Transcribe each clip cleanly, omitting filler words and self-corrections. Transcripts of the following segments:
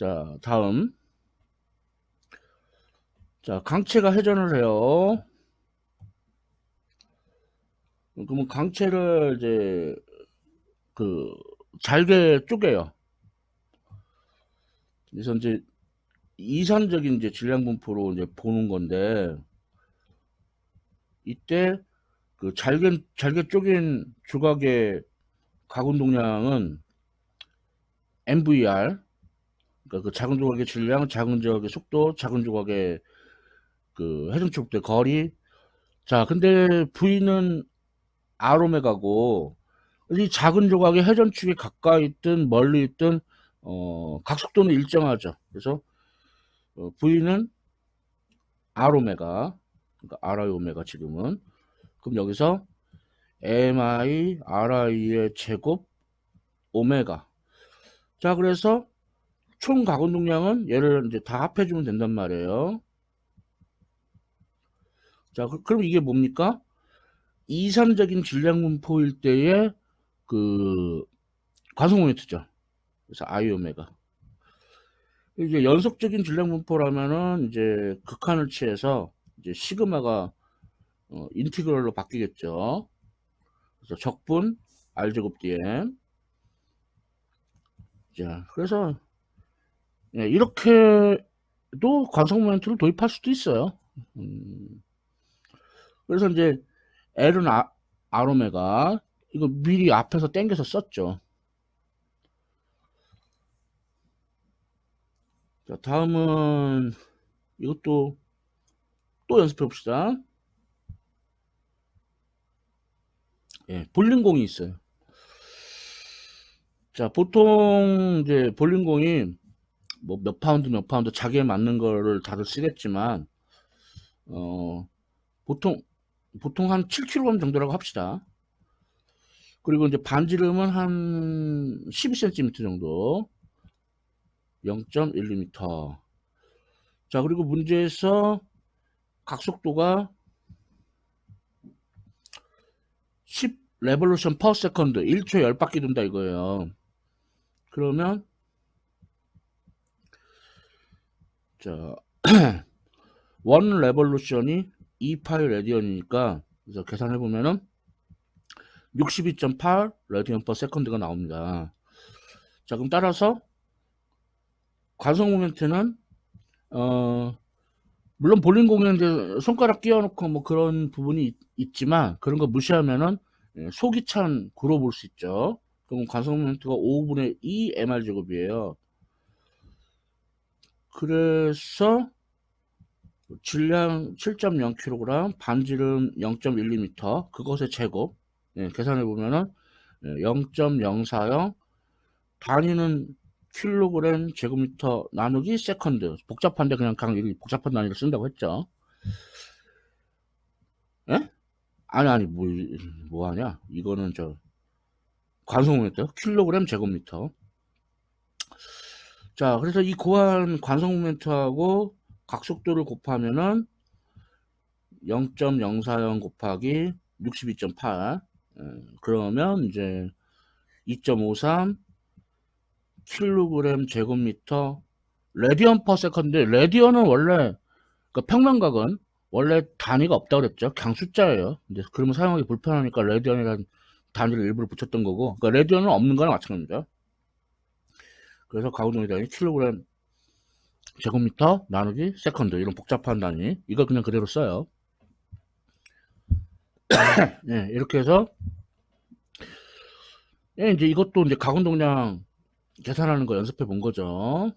자, 다음. 자, 강체가 회전을 해요. 그러면 강체를 이제 그 잘게 쪼개요. 그래서 이제 이산적인 이제 질량 분포로 이제 보는 건데, 이때 그 잘게 쪼갠 조각의 가운동량은 MVR, 그러니까 그 작은 조각의 질량, 작은 조각의 속도, 작은 조각의 그 회전축대 거리. 자, 근데 V는 R오메가고, 이 작은 조각의 회전축에 가까이 있든 멀리 있든 각속도는 일정하죠. 그래서 V는 R오메가, 그러니까 RI 오메가 지금은. 그럼 여기서 MI RI의 제곱 오메가. 자, 그래서 총 가운동량은 얘를 이제 다 합해주면 된단 말이에요. 자, 그럼 이게 뭡니까? 이산적인 질량 분포일 때의 그 관성 모멘트죠. 그래서 I 오메가. 이제 연속적인 질량 분포라면은 이제 극한을 취해서 이제 시그마가 인티그럴로 바뀌겠죠. 그래서 적분 R 제곱 dm. 자, 그래서 예, 이렇게도 관성 모멘트를 도입할 수도 있어요. 그래서 이제 L은 R오메가, 이거 미리 앞에서 땡겨서 썼죠. 자, 다음은 이것도 또 연습해 봅시다. 예, 볼링공이 있어요. 자, 보통 이제 볼링공이 뭐 몇 파운드 몇 파운드 자기에 맞는 거를 다들 쓰겠지만, 어, 보통 한 7kg 정도라고 합시다. 그리고 이제 반지름은 한 12cm 정도, 0.1m. 자, 그리고 문제에서 각속도가 10 레볼루션 퍼 세컨드, 1초에 10바퀴 돈다 이거예요. 그러면 자, 원 레볼루션이 2파이 레디언이니까, 그래서 계산해 보면은 62.8 레디언 퍼 세컨드가 나옵니다. 자, 그럼 따라서 관성 모멘트는 물론 볼링 공연인데 손가락 끼워놓고 뭐 그런 부분이 있지만, 그런 거 무시하면은 속이 찬 구로 볼 수 있죠. 그럼 관성 모멘트가 5분의 2 mr 제곱이에요. 그래서 질량 7.0kg, 반지름 0.12m, 그것의 제곱. 예, 계산해 보면은 0.040, 단위는 킬로그램 제곱미터 나누기 세컨드. 복잡한데 그냥 복잡한 단위를 쓴다고 했죠. 예? 아니, 뭐 하냐? 이거는 관성모멘트, 킬로그램 제곱미터. 자, 그래서 이 고한 관성모멘트하고 각속도를 곱하면은 0.040 곱하기 62.8. 그러면 이제 2.53 킬로그램 제곱미터 레디언 퍼 세컨드. 레디언은 원래, 그 평면각은 원래 단위가 없다고 그랬죠. 그냥 숫자예요. 근데 그러면 사용하기 불편하니까 레디언이라는 단위를 일부러 붙였던 거고, 그러니까 레디언은 없는 거랑 마찬가지입니다. 그래서 가운동의 단위 킬로그램 제곱미터 나누기 세컨드, 이런 복잡한 단위 이거 그냥 그대로 써요. 네, 이렇게 해서 이제 이것도 이제 가운동량 계산하는 거 연습해 본 거죠.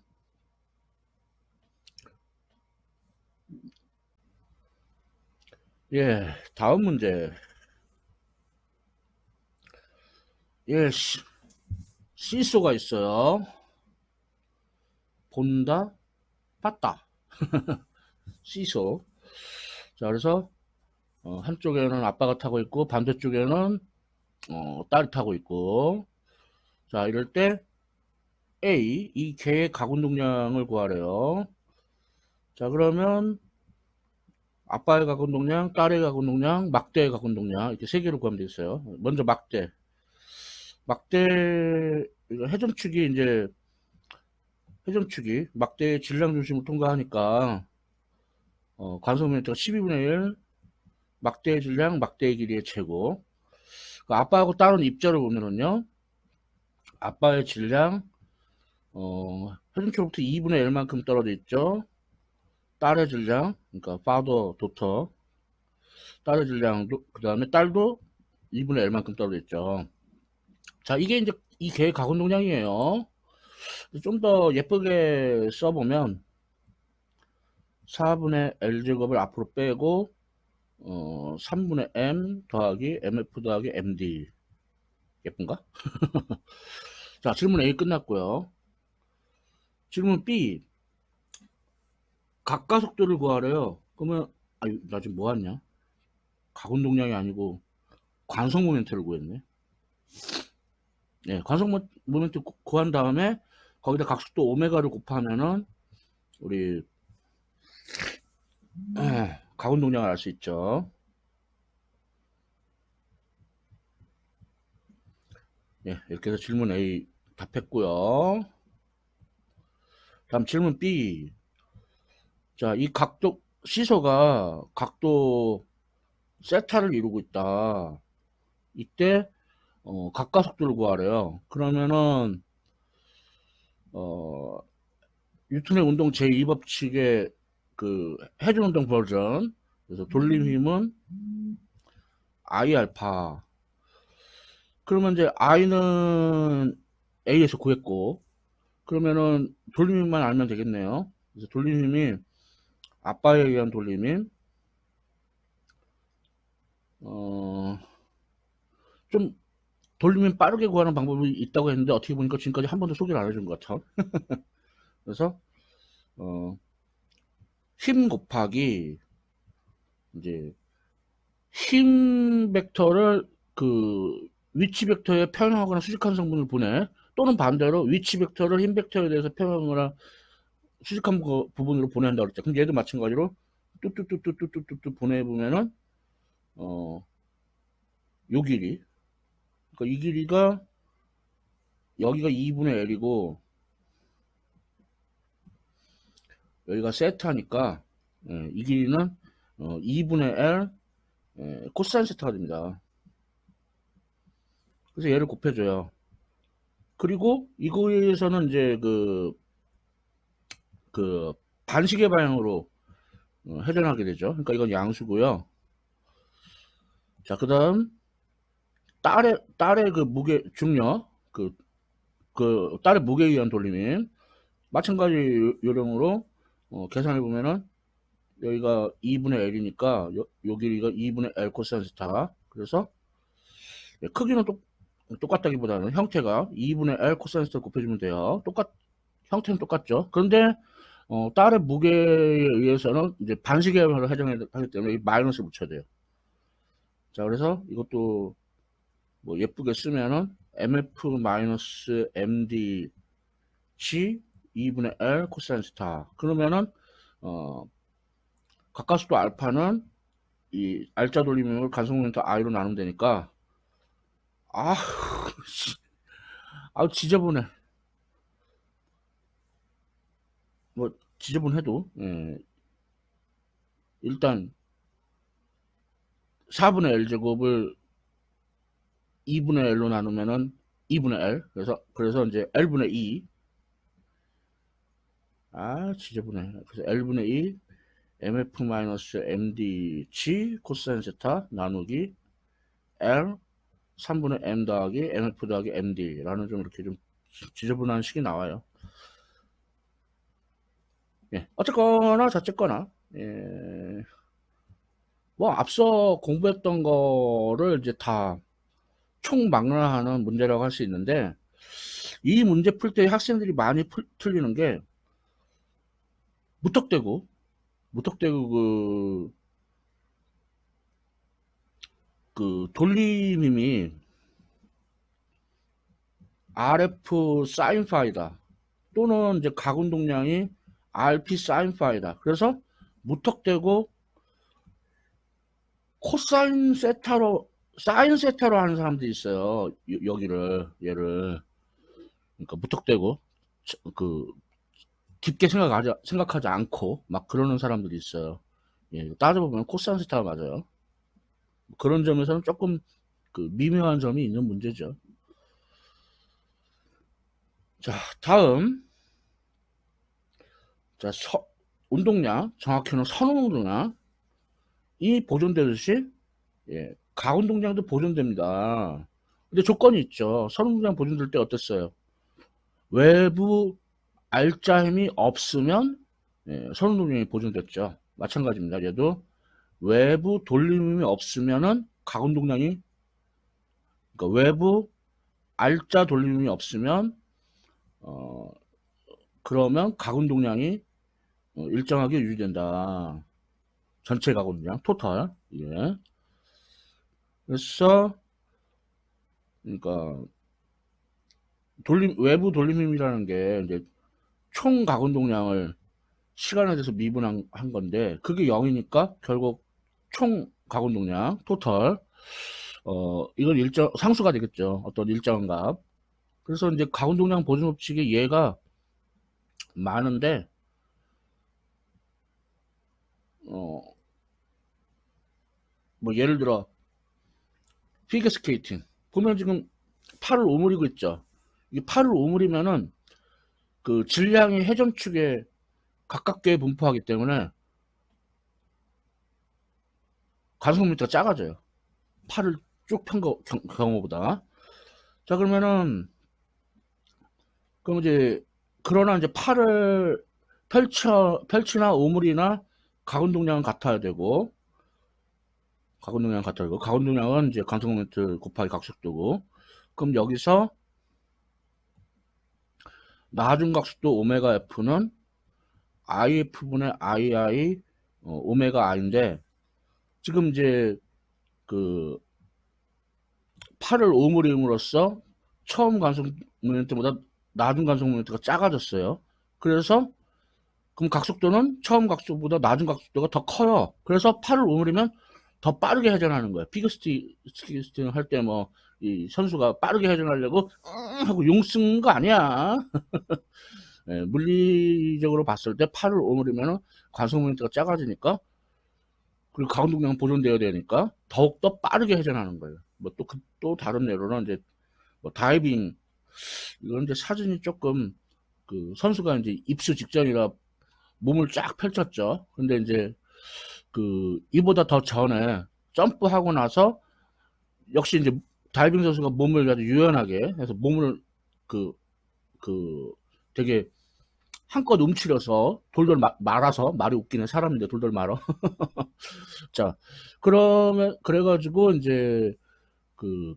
예, 다음 문제. 예, 시소가 있어요. 본다, 봤다. 시소. 자, 그래서 한쪽에는 아빠가 타고 있고 반대쪽에는 딸이 타고 있고. 자, 이럴 때 A, 이 개의 가운동량을 구하래요. 자, 그러면 아빠의 가운동량, 딸의 가운동량, 막대의 가운동량, 이렇게 세 개로 구하면 되겠어요. 먼저 막대. 막대 회전축이 이제 회전축이 막대의 질량 중심을 통과하니까 관성 모멘트가 12분의 1 막대의 질량 막대의 길이의 제곱. 그 아빠하고 딸은 입자를 보면은요, 아빠의 질량 회전축으로부터 2분의 1만큼 떨어져 있죠. 딸의 질량, 그러니까 father, daughter, 딸의 질량도, 그 다음에 딸도 2분의 1만큼 떨어져 있죠. 자, 이게 이제 이 개의 가군 동량이에요. 좀 더 예쁘게 써보면 4분의 L제곱을 앞으로 빼고 3분의 M 더하기 MF 더하기 MD. 예쁜가? 자, 질문 A 끝났고요. 질문 B. 각가속도를 구하래요. 그러면 나 지금 뭐 하냐? 가군 동량이 아니고 관성 모멘트를 구했네. 네, 관성 모멘트 구한 다음에 거기다 각속도 오메가를 곱하면은 우리 가군 동량을 알 수 있죠. 네, 이렇게 해서 질문 A 답했고요. 다음 질문 B. 자, 이 각도 시소가 각도 세타를 이루고 있다. 이때 각가속도를 구하래요. 그러면은 뉴턴의 운동 제2법칙의 그 해준 운동 버전. 그래서 돌림 힘은 I 알파. 그러면 이제 I는 A에서 구했고, 그러면은 돌림 힘만 알면 되겠네요. 그래서 돌림 힘이 아빠에 의한 돌림 힘, 좀 돌림 힘 빠르게 구하는 방법이 있다고 했는데 어떻게 보니까 지금까지 한 번도 소개를 안 해준 것 같아. 그래서 힘 곱하기 이제 힘 벡터를 그 위치 벡터에 표현하거나 수직한 성분을 보내, 또는 반대로 위치 벡터를 힘 벡터에 대해서 표현하거나 수직한 부분으로 보낸다고 그랬죠. 그럼 얘도 마찬가지로 뚜뚜뚜뚜뚜뚜뚜 보내보면은 요 길이, 그러니까 이 길이가 여기가 2분의 L이고 여기가 세타니까 이 길이는 2분의 L 코사인 세타가 됩니다. 그래서 얘를 곱해줘요. 그리고 이거에서는 이제 그 반시계 방향으로 회전하게 되죠. 그러니까 이건 양수고요. 자, 그 다음 딸의 그 무게 중력, 그 딸의 무게에 의한 돌림인 마찬가지 요령으로 계산해 보면은 여기가 2분의 L이니까 요 길이가 2분의 L 코사인 세타. 그래서 크기는 똑같다기보다는 형태가 2분의 L 코사인 세타 곱해주면 돼요. 형태는 똑같죠. 그런데 딸의 무게에 의해서는 이제 반시계를 해정하기 때문에 마이너스 붙여야 돼요. 자, 그래서 이것도 뭐 예쁘게 쓰면은 MF-MD G 2분의 L 코사인 스타. 그러면은 각각수도 알파는 이 알자 돌림을 간성 모멘트 I로 나누면 되니까 아, 지저분해. 뭐 지저분해도 일단 4분의 L 제곱을 2분의 L로 나누면은 2분의 L. 그래서 이제 L분의 2. 지저분해. 그래서 L분의 2 MF-MDG 코사인 세타 나누기 L 3분의 M 더하기 MF 더하기 MD라는 좀 이렇게 좀 지저분한 식이 나와요. 예. 어쨌거나 저쨌거나 뭐 앞서 공부했던 거를 이제 다 총망라하는 문제라고 할 수 있는데, 이 문제 풀 때 학생들이 많이 틀리는 게 무턱대고 그 돌림힘이 RF 사인 파이다, 또는 이제 가군 동량이 RP 사인 파이다. 그래서 무턱대고 코사인 세타로 사인 세타로 하는 사람들이 있어요. 얘를 그러니까 무턱대고 그 깊게 생각하지 않고 막 그러는 사람들이 있어요. 예, 따져보면 코사인스타가 맞아요. 그런 점에서는 조금 그 미묘한 점이 있는 문제죠. 자, 다음. 자, 운동량, 정확히는 선운동량, 이 보존되듯이, 예, 가운동량도 보존됩니다. 근데 조건이 있죠. 선운동량 보존될 때 어땠어요? 외부 알짜 힘이 없으면, 예, 선운동량이 보존됐죠. 마찬가지입니다. 얘도 외부 돌림힘이 없으면은 가운동량이, 그러니까 외부 알짜 돌림힘이 없으면, 어, 그러면 가운동량이 일정하게 유지된다. 전체 가거든요. 토탈. 예. 그래서 그러니까 외부 돌림힘이라는 게 이제 총 가운동량을 시간에 대해서 미분한 건데 그게 0이니까 결국 총 가운동량 토탈 이건 일정 상수가 되겠죠. 어떤 일정한 값. 그래서 이제 가운동량 보존 법칙에 얘가 많은데 뭐 예를 들어 피겨스케이팅 보면 지금 팔을 오므리고 있죠. 이 팔을 오므리면은 그 질량이 회전축에 가깝게 분포하기 때문에 가속미터가 작아져요. 팔을 쭉 편 경우보다. 자, 그럼 이제, 그러나 이제 팔을 펼치나 오므리나 가운동량은 같아야 되고, 가운동량은 이제 가속모멘트 곱하기 각속도고, 그럼 여기서 나중각속도 오메가 F는 IF분의 II 오메가 I인데, 지금 이제 그 팔을 오므림으로써 처음 간속 모멘트보다 낮은 간속 모멘트가 작아졌어요. 그래서 그럼 각속도는 처음 각속보다 낮은 각속도가 더 커요. 그래서 팔을 오므리면 더 빠르게 회전하는 거예요. 피겨스케이팅 할 때 뭐 이 선수가 빠르게 회전하려고 하고 용 쓴 거 아니야. 예, 물리적으로 봤을 때 팔을 오므리면 관속 모멘트가 작아지니까 그리고 가운동량 보존되어야 되니까 더욱더 빠르게 회전하는 거예요. 뭐 또 다른 예로는 이제 뭐 다이빙 이건 이제 사진이 조금 그 선수가 이제 입수 직전이라 몸을 쫙 펼쳤죠. 근데 이제 그 이보다 더 전에 점프하고 나서 역시 이제 다이빙 선수가 몸을 아주 유연하게 해서 몸을 그, 그 되게 한껏 움츠려서 돌돌 말아서 말이 웃기는 사람인데 돌돌 말어. 자, 그래가지고 이제 그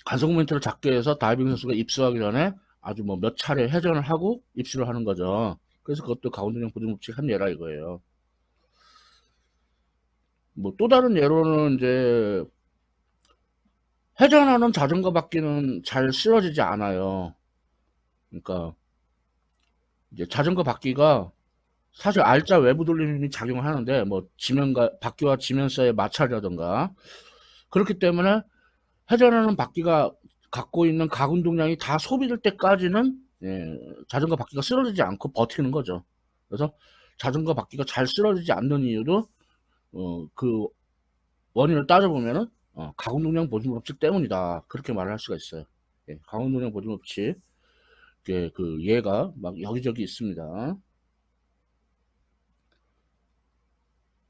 간속 모멘트를 작게 해서 다이빙 선수가 입수하기 전에 아주 뭐 몇 차례 회전을 하고 입수를 하는 거죠. 그래서 그것도 가운데형 보존법칙 한 예라 이거예요. 뭐 또 다른 예로는 이제 회전하는 자전거 바퀴는 잘 쓰러지지 않아요. 그러니까 이제 자전거 바퀴가 사실 알짜 외부 돌림이 작용을 하는데 뭐 바퀴와 지면 사이의 마찰이라던가 그렇기 때문에 회전하는 바퀴가 갖고 있는 가운동량이 다 소비될 때까지는 자전거 바퀴가 쓰러지지 않고 버티는 거죠. 그래서 자전거 바퀴가 잘 쓰러지지 않는 이유도 그 원인을 따져보면은 가운동량 보존 법칙 때문이다. 그렇게 말을 할 수가 있어요. 예, 가운동량 보존 법칙 그 예가 막 여기저기 있습니다.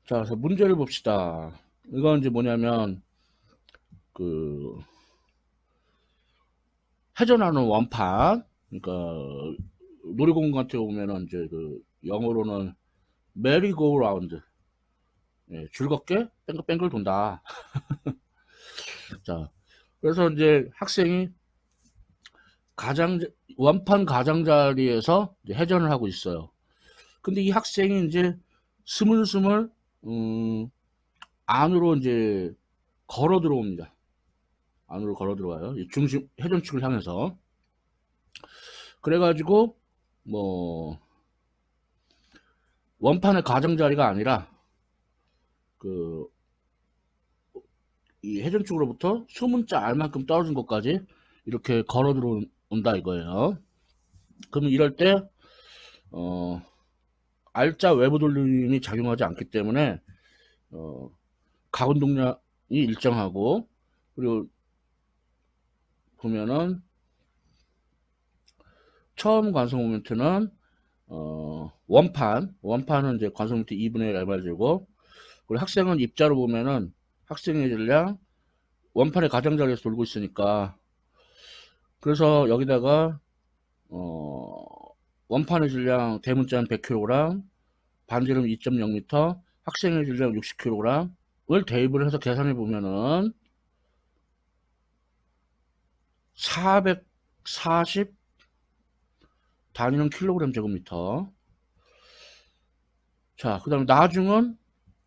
자, 그래서 문제를 봅시다. 이건 이제 뭐냐면 그 회전하는 원판, 그러니까 놀이공원 같은 데 보면은 이제 그 영어로는 메리고라운드, 예, 즐겁게 뺑글뺑글 돈다. 자, 그래서 이제 학생이 원판 가장자리에서 이제 회전을 하고 있어요. 근데 이 학생이 이제 스물스물 안으로 이제 걸어 들어옵니다. 안으로 걸어 들어와요. 이 중심 회전축을 향해서. 그래가지고 뭐 원판의 가장자리가 아니라 그 이 회전축으로부터 소문자 알만큼 떨어진 곳까지 이렇게 걸어 들어온다 이거예요. 그러면 이럴 때 어, 알짜 외부 돌림이 작용하지 않기 때문에 어, 가군 동량이 일정하고, 그리고 보면은 처음 관성 모멘트는 원판은 이제 관성 모멘트 2분의 1 LR제곱, 그리고 학생은 입자로 보면은 학생의 질량 원판의 가장자리에서 돌고 있으니까, 그래서 여기다가 어, 원판의 질량 대문자는 100kg, 반지름 2.0m, 학생의 질량 60kg을 대입을 해서 계산해 보면은 440 단위는 킬로그램 제곱미터. 자, 그 다음에 나중은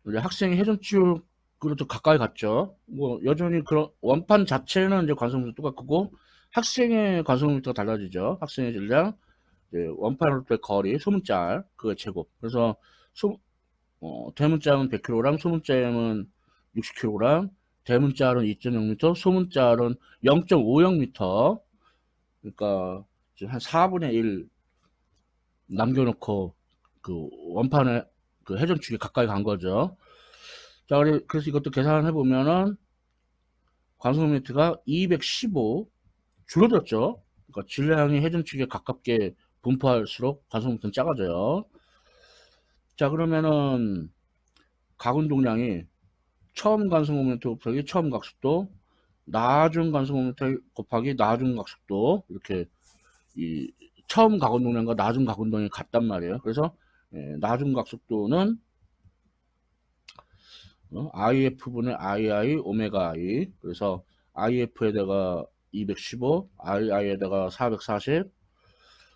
이제 학생이 회전축으로 더 가까이 갔죠. 뭐 여전히 그런 원판 자체는 이제 관성미터 똑같고, 학생의 관성미터가 달라지죠. 학생의 질량, 이제 원판으로부터의 거리, 소문짤 그거 제곱. 그래서 대문짝은 100kg, 소문짤은 60kg, 대문짤은 2.0m, 소문짤은 0.50m. 그러니까 지금 한 4분의 1 남겨놓고 그 원판에 그 회전축에 가까이 간 거죠. 자, 그래서 이것도 계산해 보면은 관성미터가 215 줄어들었죠. 그러니까 질량이 회전축에 가깝게 분포할수록 관성미터는 작아져요. 자, 그러면은 가운동량이 처음 관성 모멘트 곱하기 처음 각속도, 나중 관성 모멘트 곱하기 나중 각속도, 이렇게 이 처음 가운동량과 나중 가운동량이 같단 말이에요. 그래서 나중 각속도는 IF분의 II 오메가 I. 그래서 IF에다가 215, II에다가 440,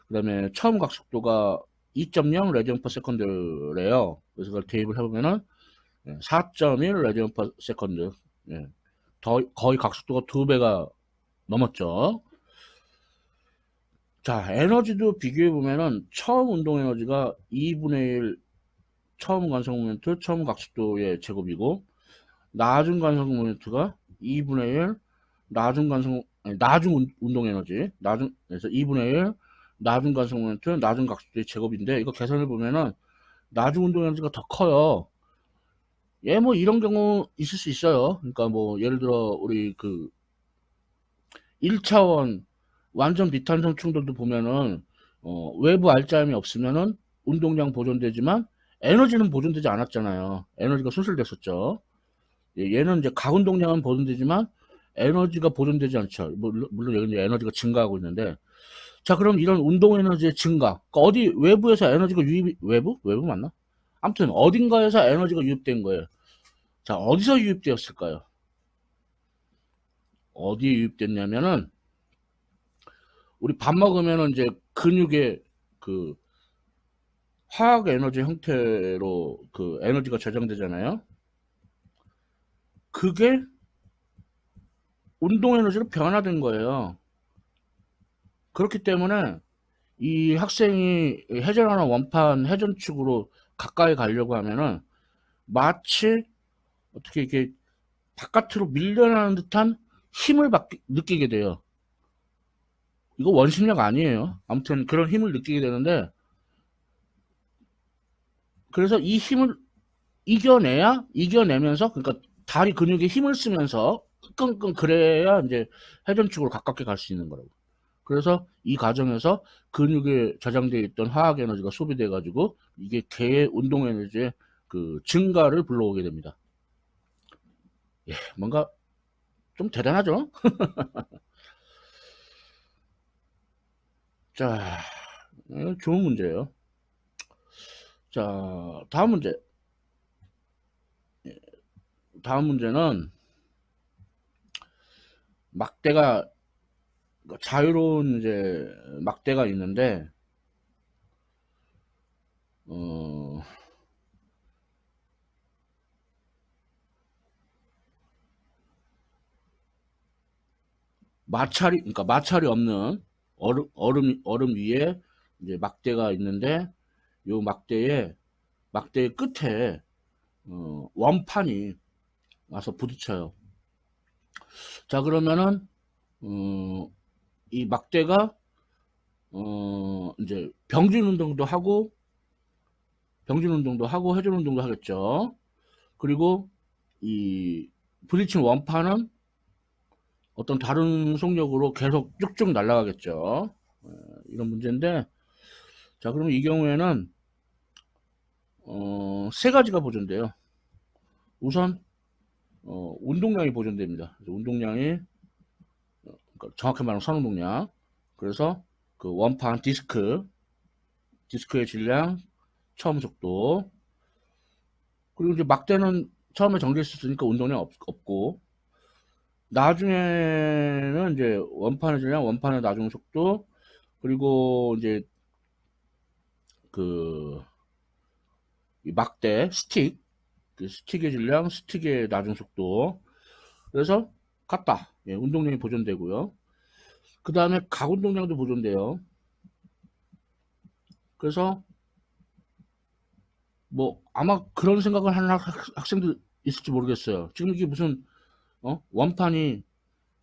그 다음에 처음 각속도가 2.0 레디언 퍼 세컨드래요. 그래서 그걸 대입을 해보면은 4.1 레디언 퍼 세컨드. 예, 거의 각속도가 2배가 넘었죠. 자, 에너지도 비교해보면은 처음 운동 에너지가 2분의 1 처음 관성 모멘트, 처음 각속도의 제곱이고, 나중 관성 모멘트가 2분의 1 나중 관성, 아니, 나중 운동 에너지, 그래서 2분의 1 나중 관성 모멘트, 나중 각속도의 제곱인데, 이거 계산해보면은 나중 운동 에너지가 더 커요. 예, 뭐 이런 경우 있을 수 있어요. 그러니까 뭐 예를 들어 우리 그 1차원 완전 비탄성 충돌도 보면은 외부 알짜임이 없으면은 운동량 보존되지만 에너지는 보존되지 않았잖아요. 에너지가 손실됐었죠. 예, 얘는 이제 가운동량은 보존되지만 에너지가 보존되지 않죠. 물론 여기 이제 에너지가 증가하고 있는데, 자, 그럼 이런 운동 에너지의 증가, 그러니까 어디 외부에서 에너지가 외부 맞나? 아무튼 어딘가에서 에너지가 유입된 거예요. 자, 어디서 유입되었을까요? 어디에 유입됐냐면은 우리 밥 먹으면은 이제 근육에 그 화학 에너지 형태로 그 에너지가 저장되잖아요. 그게 운동 에너지로 변화된 거예요. 그렇기 때문에 이 학생이 회전하는 원판 회전축으로 가까이 가려고 하면은 마치 어떻게 이렇게 바깥으로 밀려나는 듯한 힘을 느끼게 돼요. 이거 원심력 아니에요. 아무튼 그런 힘을 느끼게 되는데, 그래서 이 힘을 이겨내면서, 그러니까 다리 근육에 힘을 쓰면서 끙끙 그래야 이제 회전축으로 가깝게 갈 수 있는 거라고. 그래서 이 과정에서 근육에 저장되어 있던 화학 에너지가 소비돼 가지고 이게 개의 운동 에너지의 그 증가를 불러오게 됩니다. 예, 뭔가 좀 대단하죠? 자, 좋은 문제예요. 자, 다음 문제. 다음 문제는 막대가, 자유로운 이제 막대가 있는데, 어, 그러니까 마찰이 없는 얼음 위에 이제 막대가 있는데, 요 막대의 끝에 원판이 와서 부딪혀요. 자, 그러면은 이 막대가 이제 병진 운동도 하고 해준 운동도 하겠죠. 그리고 이 부딪힌 원판은 어떤 다른 속력으로 계속 쭉쭉 날아가겠죠. 이런 문제인데, 자, 그러면 이 경우에는 세 가지가 보존돼요. 우선 운동량이 보존됩니다. 그래서 운동량이, 그러니까 정확히 말하면 선운동량. 그래서 그 원판 디스크의 질량, 처음 속도, 그리고 이제 막대는 처음에 정지했었으니까 운동량 없고, 나중에는 이제 원판의 질량, 원판의 나중 속도, 그리고 이제 그 막대 스틱, 그 스틱의 질량, 스틱의 나중 속도. 그래서 같다. 예, 운동량이 보존되고요. 그 다음에 각 운동량도 보존돼요. 그래서 뭐 아마 그런 생각을 하는 학생들 있을지 모르겠어요. 지금 이게 무슨 원판이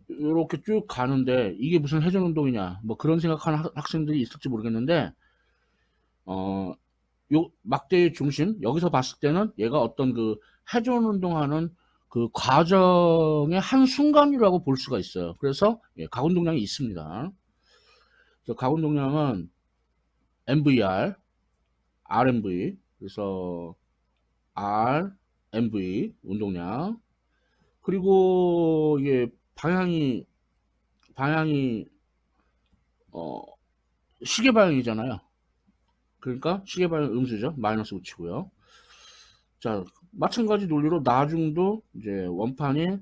이렇게 쭉 가는데 이게 무슨 회전 운동이냐, 뭐 그런 생각하는 학생들이 있을지 모르겠는데, 어, 요 막대의 중심 여기서 봤을 때는 얘가 어떤 그 회전 운동하는 그 과정의 한 순간이라고 볼 수가 있어요. 그래서 예, 각 운동량이 있습니다. 그래서 각 운동량은 MVR, RMV, 그래서 RMV 운동량, 그리고 이게 방향이 어, 시계 방향이잖아요. 그러니까 시계 방향 음수죠. 마이너스 붙이고요. 자, 마찬가지 논리로 나중도 이제 원판이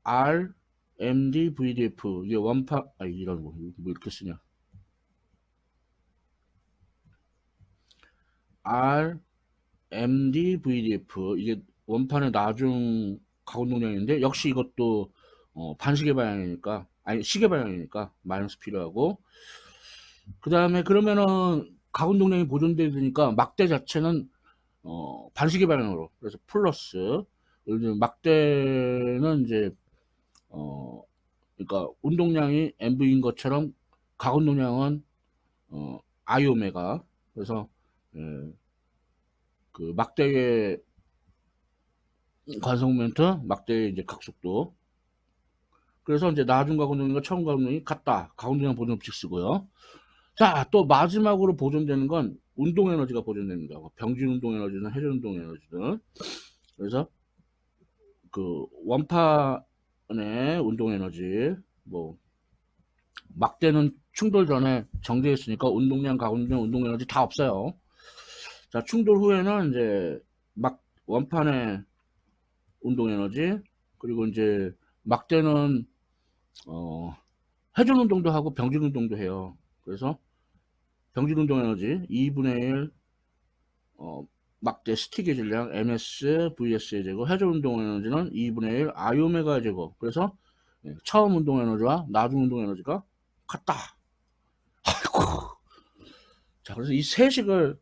R, MD, VDF, 이게 원판, 이런 거, 뭐 이렇게 쓰냐. R, MD, VDF, 이게 원판의 나중 가운동량인데, 역시 이것도, 반시계 방향이니까, 아니, 시계 방향이니까, 마이너스 필요하고, 그 다음에 그러면은, 가운동량이 보존되야 되니까, 막대 자체는, 반시계 방향으로, 그래서 플러스, 막대는 이제, 어, 그러니까 운동량이 MV인 것처럼 가운동량은 I 오메가. 그래서 예, 그 막대의 관성 모멘트, 막대의 이제 각속도. 그래서 이제 나중 가운동량과 처음 가운동량이 같다. 가운동량 보존 법칙 쓰고요. 자, 또 마지막으로 보존되는 건 운동 에너지가 보존됩니다. 병진 운동 에너지든 회전 운동 에너지든. 그래서 그 원판의 운동 에너지, 뭐 막대는 충돌 전에 정지했으니까 운동량, 가운동, 운동 에너지 다 없어요. 자, 충돌 후에는 이제 막 원판의 운동 에너지, 그리고 이제 막대는 회전 운동도 하고 병진 운동도 해요. 그래서 병진 운동 에너지 2분의 1 막대 스틱의 질량 ms vs의 제곱, 회전 운동 에너지는 2분의 1 i 오메가의 제곱. 그래서 처음 운동 에너지와 나중 운동 에너지가 같다. 아이고. 자, 그래서 이 세식을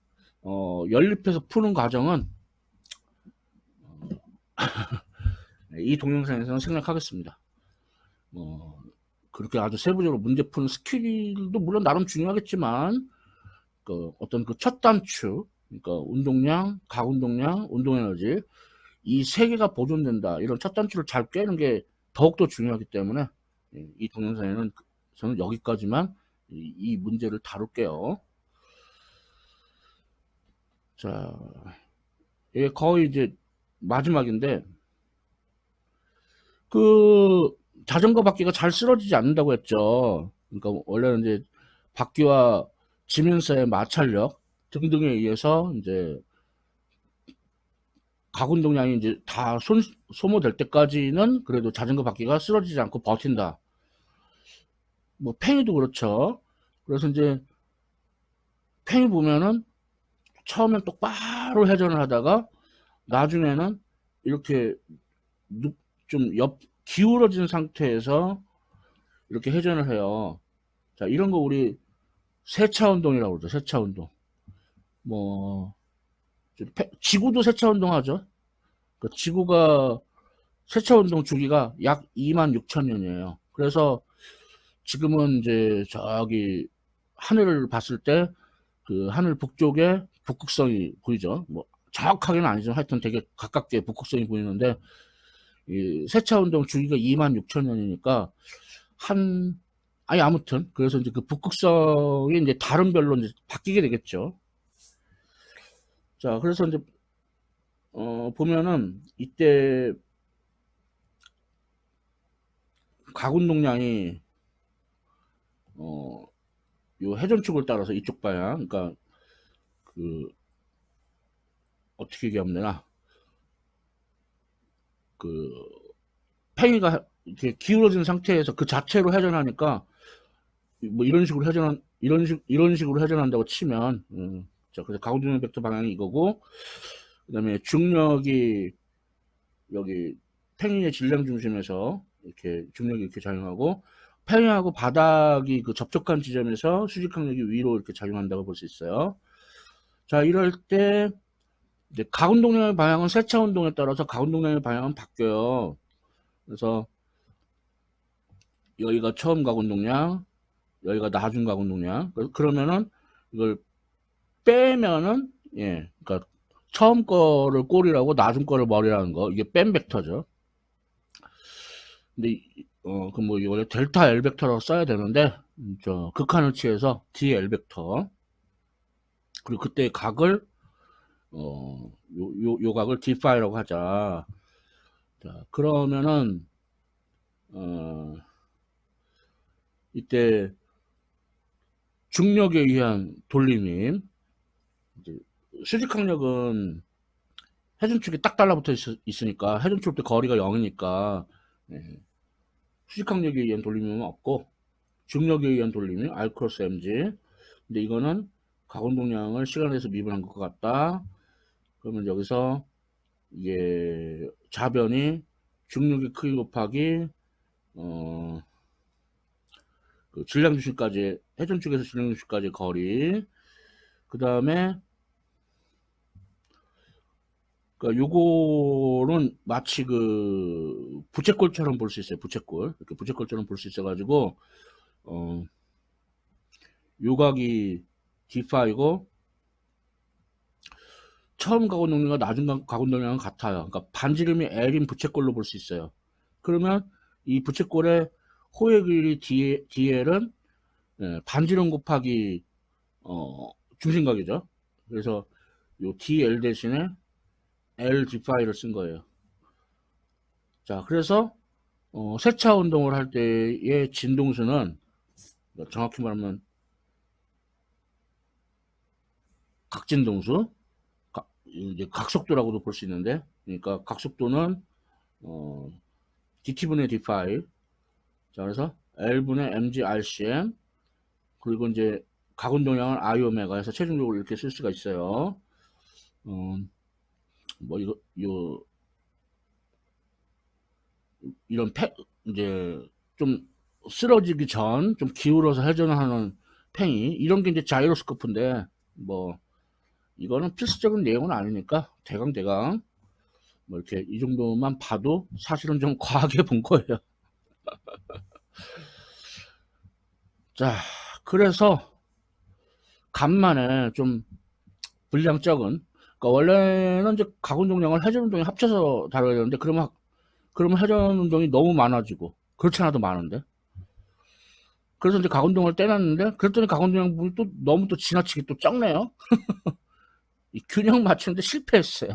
연립해서 푸는 과정은 이 동영상에서는 생략하겠습니다. 그렇게 아주 세부적으로 문제 푸는 스킬도 물론 나름 중요하겠지만, 그 어떤 그 첫 단추, 그러니까 운동량, 가운동량, 운동에너지, 이 세 개가 보존된다. 이런 첫 단추를 잘 꿰는 게 더욱더 중요하기 때문에 이 동영상에는 저는 여기까지만 이 문제를 다룰게요. 자, 이게 거의 이제 마지막인데, 그 자전거 바퀴가 잘 쓰러지지 않는다고 했죠. 그러니까 원래는 이제 바퀴와 지면서의 마찰력 등등에 의해서 이제 가운동량이 이제 다 소모될 때까지는 그래도 자전거 바퀴가 쓰러지지 않고 버틴다. 뭐 팽이도 그렇죠. 그래서 이제 팽이 보면은 처음엔 똑바로 회전을 하다가 나중에는 이렇게 좀 기울어진 상태에서 이렇게 회전을 해요. 자, 이런 거 우리 세차 운동이라고 그러죠. 세차 운동. 뭐 지구도 세차 운동 하죠. 그 지구가 세차 운동 주기가 약 26,000년이에요. 그래서 지금은 이제 저기 하늘을 봤을 때 그 하늘 북쪽에 북극성이 보이죠. 뭐 정확하게는 아니지만 하여튼 되게 가깝게 북극성이 보이는데 이 세차 운동 주기가 26,000년이니까 한 아니 아무튼 그래서 이제 그 북극성이 이제 다른 별로 이제 바뀌게 되겠죠. 자, 그래서 이제 보면은 이때 가군동량이 요 해전축을 따라서 이쪽 방향, 그러니까 그 어떻게 얘기하면 되나, 그 팽이가 이렇게 기울어진 상태에서 그 자체로 회전하니까 뭐 이런 식으로 회전한 이런 식으로 회전한다고 치면 자, 그래서 가군동량 벡터 방향이 이거고, 그다음에 중력이 여기 팽이의 질량 중심에서 이렇게 중력이 이렇게 작용하고, 팽이하고 바닥이 그 접촉한 지점에서 수직항력이 위로 이렇게 작용한다고 볼 수 있어요. 자, 이럴 때 이제 가운동량의 방향은 세차 운동에 따라서 가운동량의 방향은 바뀌어요. 그래서 여기가 처음 가운동량, 여기가 나중 가운동량. 그러면은 이걸 빼면은, 예, 그러니까 처음 거를 꼬리라고 나중 거를 머리라는 거, 이게 뺀 벡터죠. 근데 그 뭐 원래 델타 L 벡터라고 써야 되는데 저 극한을 취해서 D L 벡터, 그리고 그때 각을 요 각을 d파이라고 하자. 자, 그러면은 이때 중력에 의한 돌림이, 이제 수직항력은 회전축이 딱 달라붙어 있으니까 회전축 때 거리가 0이니까 수직항력에 의한 돌림은 없고, 중력에 의한 돌림이 R 크로스 mg. 근데 이거는 가운동량을 시간에서 미분한 것 같다. 그러면 여기서 이게 좌변이 중력의 크기 곱하기 그 질량 중심까지, 회전축에서 질량 중심까지 거리. 그 다음에 그러니까 요거는 마치 그 부채꼴처럼 볼 수 있어요. 부채꼴, 이렇게 부채꼴처럼 볼 수 있어가지고 요각이 d파이고 처음 가군동량과 나중 가군동량은 같아요. 그러니까 반지름이 L인 부채꼴로 볼 수 있어요. 그러면 이 부채꼴의 호의 길이 DL은 반지름 곱하기 중심각이죠. 그래서 요 DL 대신에 L d파이를 쓴 거예요. 자, 그래서 세차 운동을 할 때의 진동수는 정확히 말하면 각진동수, 이제 각속도라고도 볼 수 있는데, 그러니까 각속도는 dt분의 d파이. 자, 그래서 L분의 mg rcm, 그리고 이제 가운동량은 I 오메가 해서 최종적으로 이렇게 쓸 수가 있어요. 뭐 이런 이제 좀 쓰러지기 전 좀 기울어서 회전하는 팽이, 이런 게 이제 자이로스코프인데 뭐 이거는 필수적인 내용은 아니니까 대강 뭐 이렇게 이 정도만 봐도 사실은 좀 과하게 본 거예요. 자, 그래서 간만에 좀 분량 적은, 그러니까 원래는 이제 가군동량을 회전운동에 합쳐서 다뤄야 되는데 그러면 회전운동이 너무 많아지고 그렇지 않아도 많은데, 그래서 이제 가운동을 떼놨는데, 그랬더니 가운동 부분이 또 너무 또 지나치게 또 적네요. 이 균형 맞추는데 실패했어요.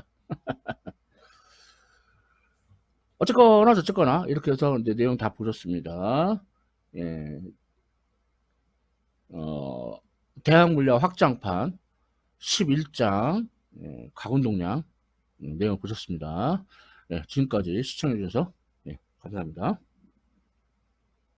어쨌거나 저쨌거나 이렇게 해서 이제 내용 다 보셨습니다. 예, 대학 물리학 확장판 11장 가운동량 내용 보셨습니다. 예, 지금까지 시청해 주셔서 감사합니다.